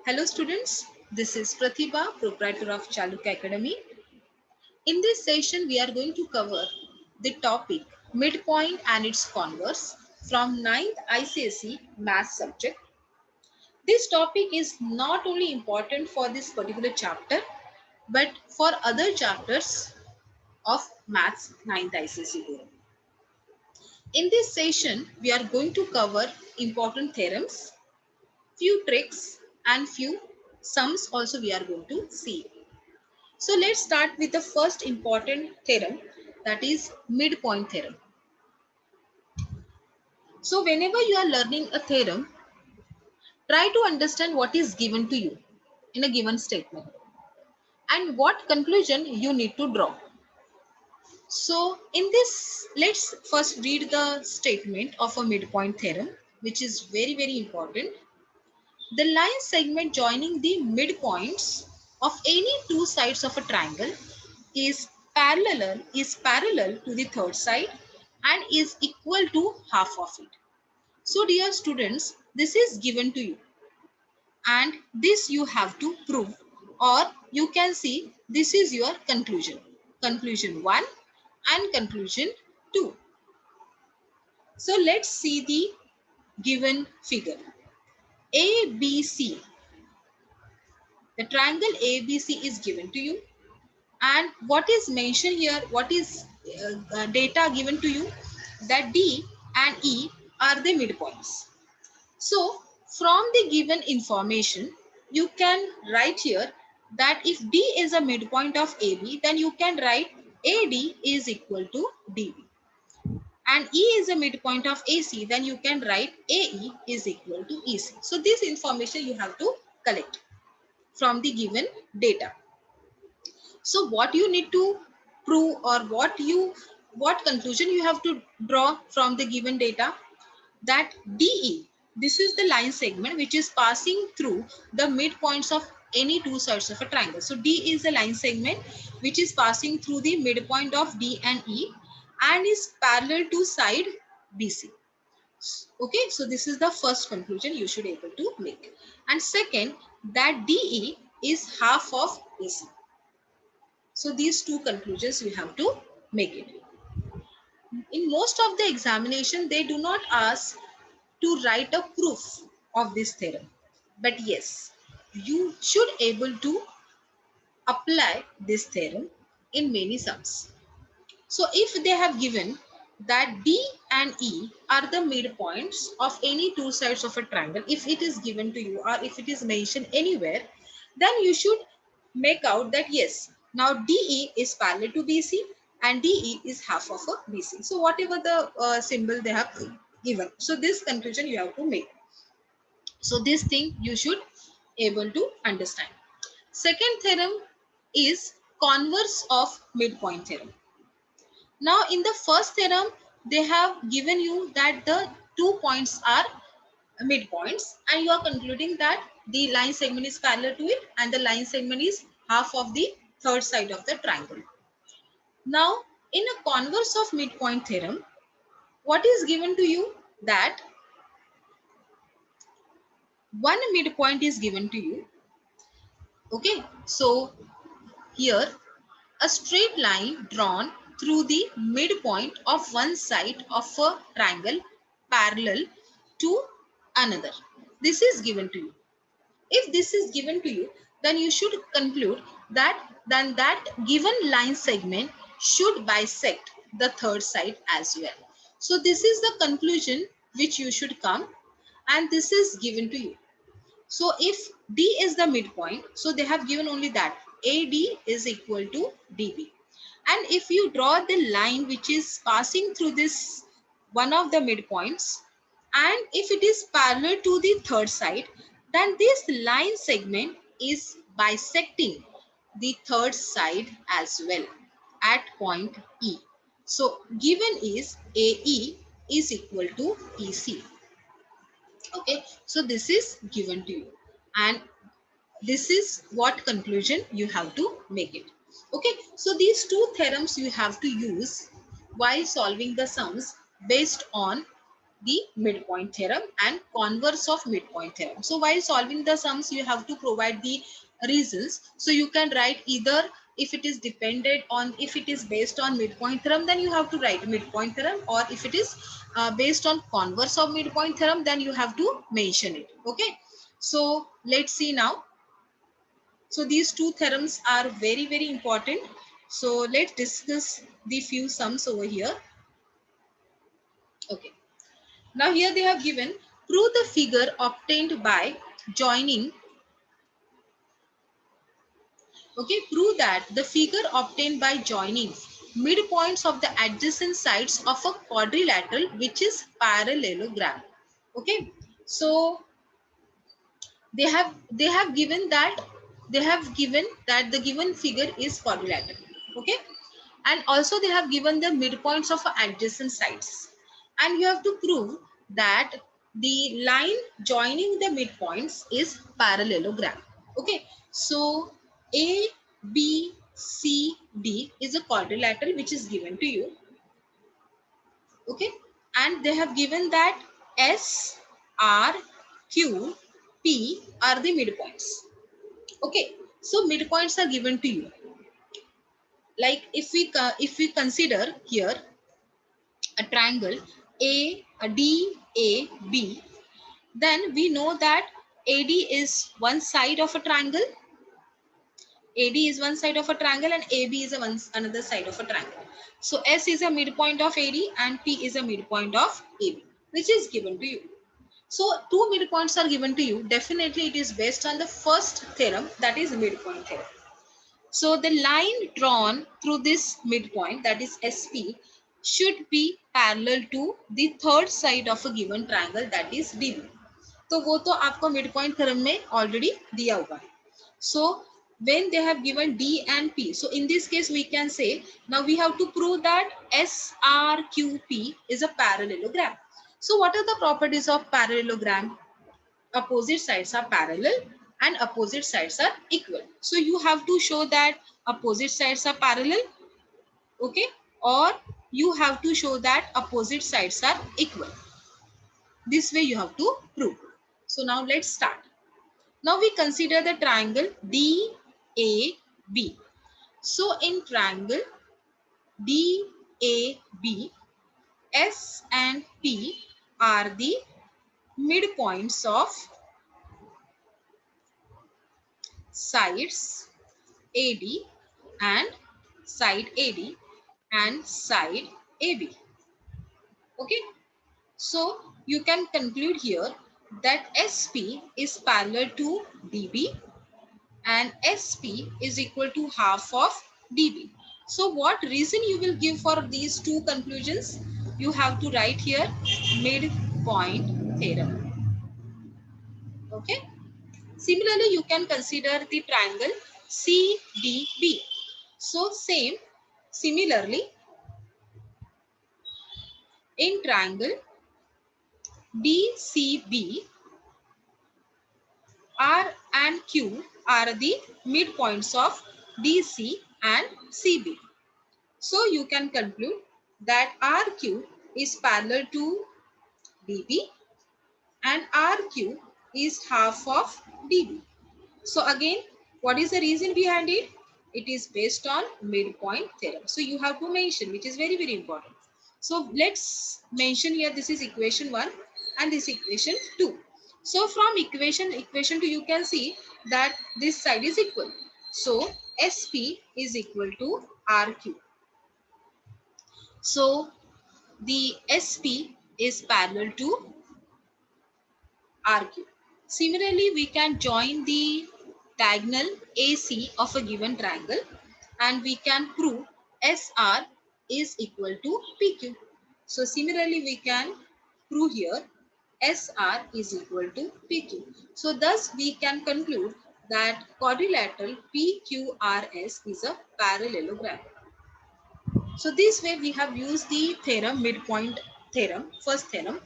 Hello students, this is Pratibha, proprietor of Chalukya Academy. In this session, we are going to cover the topic midpoint and its converse from 9th ICSE math subject. This topic is not only important for this particular chapter, but for other chapters of maths 9th ICSE board. In this session, we are going to cover important theorems, few tricks and few sums also we are going to see. So let's start with the first important theorem, that is midpoint theorem. So whenever you are learning a theorem, try to understand what is given to you in a given statement and what conclusion you need to draw. So in this, let's first read the statement of a midpoint theorem, which is very important. The line segment joining the midpoints of any two sides of a triangle is parallel to the third side and is equal to half of it. So dear students, this is given to you and this you have to prove, or you can see this is your conclusion. Conclusion 1 and conclusion 2. So let's see the given figure. ABC. The triangle ABC is given to you. And what is mentioned here, what is data given to you, that D and E are the midpoints. So from the given information, you can write here that if D is a midpoint of AB, then you can write AD is equal to DB. And E is a midpoint of AC, then you can write AE is equal to EC. So this information you have to collect from the given data. So what you need to prove, or what conclusion you have to draw from the given data, that DE, this is the line segment which is passing through the midpoints of any two sides of a triangle. So D is the line segment which is passing through the midpoint of D and E and is parallel to side BC. Okay, so this is the first conclusion you should able to make. And second, that DE is half of AC. So these two conclusions you have to make it. In most of the examination, they do not ask to write a proof of this theorem. But yes, you should able to apply this theorem in many sums. So if they have given that D and E are the midpoints of any two sides of a triangle, if it is given to you or if it is mentioned anywhere, then you should make out that yes, now DE is parallel to BC and DE is half of a BC. So whatever the symbol they have given. So this conclusion you have to make. So this thing you should able to understand. Second theorem is converse of midpoint theorem. Now in the first theorem, they have given you that the 2 points are midpoints and you are concluding that the line segment is parallel to it and the line segment is half of the third side of the triangle. Now in a converse of midpoint theorem, what is given to you, that one midpoint is given to you. Okay, so here a straight line drawn through the midpoint of one side of a triangle parallel to another. This is given to you. If this is given to you, then you should conclude that then that given line segment should bisect the third side as well. So this is the conclusion which you should come, and this is given to you. So if D is the midpoint, so they have given only that AD is equal to DB. And if you draw the line which is passing through this one of the midpoints, and if it is parallel to the third side, then this line segment is bisecting the third side as well at point E. So given is AE is equal to EC. Okay, so this is given to you and this is what conclusion you have to make it. Okay, so these two theorems you have to use while solving the sums based on the midpoint theorem and converse of midpoint theorem. So while solving the sums, you have to provide the reasons. So you can write either if it is dependent on, if it is based on midpoint theorem, then you have to write midpoint theorem, or if it is based on converse of midpoint theorem, then you have to mention it. Okay. So let's see now. So these two theorems are very, very important. So let's discuss the few sums over here. Okay. Now here they have given, prove the figure obtained by joining. Okay, prove that the figure obtained by joining midpoints of the adjacent sides of a quadrilateral which is parallelogram. Okay, so they have given that the given figure is quadrilateral. Okay, and also they have given the midpoints of adjacent sides, and you have to prove that the line joining the midpoints is parallelogram. Okay, so A, B, C, D is a quadrilateral which is given to you. Okay, and they have given that S, R, Q, P are the midpoints. Okay, so midpoints are given to you. Like if we consider here a triangle ADAB, then we know that AD is one side of a triangle. AD is one side of a triangle and AB is another side of a triangle. So S is a midpoint of AD and P is a midpoint of AB, which is given to you. So two midpoints are given to you. Definitely it is based on the first theorem, that is midpoint theorem. So the line drawn through this midpoint, that is SP, should be parallel to the third side of a given triangle, that is DB. तो वो तो आपको midpoint theorem में already दिया हुआ है. So when they have given D and P, so in this case we can say, now we have to prove that SRQP is a parallelogram. So what are the properties of parallelogram? Opposite sides are parallel and opposite sides are equal. So you have to show that opposite sides are parallel, okay, or you have to show that opposite sides are equal. This way you have to prove. So now let's start. Now we consider the triangle DAB. So in triangle DAB, S and P are the midpoints of sides AD and side AD and side AB. Okay, so you can conclude here that SP is parallel to DB and SP is equal to half of DB. So what reason you will give for these two conclusions? You have to write here midpoint theorem. Okay. Similarly, you can consider the triangle CDB. So similarly, in triangle DCB, R and Q are the midpoints of DC and CB. So you can conclude that RQ is parallel to DB and RQ is half of DB. So again, what is the reason behind it? It is based on midpoint theorem. So you have to mention, which is very, very important. So let's mention here, this is equation 1 and this equation 2. So from equation 2, you can see that this side is equal. So SP is equal to RQ. So the SP is parallel to RQ. Similarly, we can join the diagonal AC of a given triangle and we can prove SR is equal to PQ. So similarly, we can prove here SR is equal to PQ. So thus we can conclude that quadrilateral PQRS is a parallelogram. So this way we have used the theorem, midpoint theorem, first theorem,